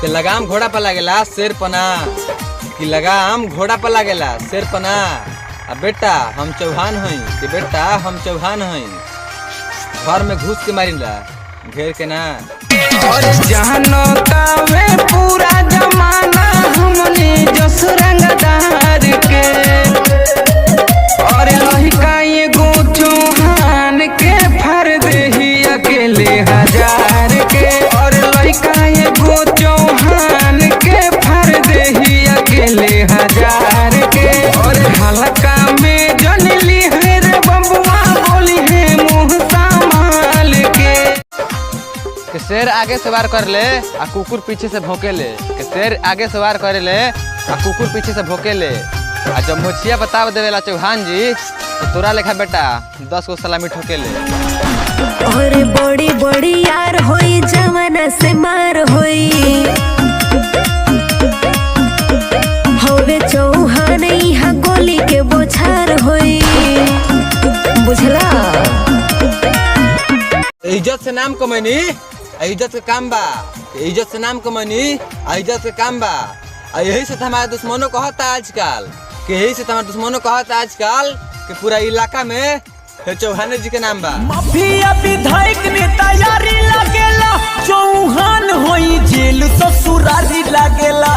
कि लगाम घोड़ा पर लागेला शेर पना, कि लगाम घोड़ा पर लागेला शेर पना। अब बेटा हम चौहान हई, कि बेटा हम चौहान हई, घर में घुस के मारिला घेर के ना। और जानता में पूरा जमाना हमने जस रंगदार के, और लहिका ये गो चौहान के फर देही अकेले हजार के, और लहिका ये गो चौहान के फर देही अकेले हजार के। और हल्का में जन ली है रे बबुआ बोली है मुँह संभाल के। कि शेर आगे से वार कर ले आ कुकुर पीछे से भौंके ले, कि शेर आगे से वार करे ले आ कुकुर पीछे से भौंके ले। आ जब मोछिया बताव देवेला चौहान जी तो तोरा लेखा बेटा 10 गो सलामी ठोके ले। और बड़ी बड़ी यार होई जवाना से मार होई, होवे चौहान यहाँ गोली के बोछार होई, बुझला। इज्जत से नाम कमैनी, इज्जत के काम बा, इज्जत से नाम कमैनी, इज्जत के काम बा। यही से हमारे दुश्मनों कहता आजकल, कि यही से हमारे दुश्मनों कहता आजकल कि पूरा इलाका में चौहान जी के नाम बा। माफिया विधायक ने तैयारी लागेला, चौहान होई जेल ससुरारी लागेला।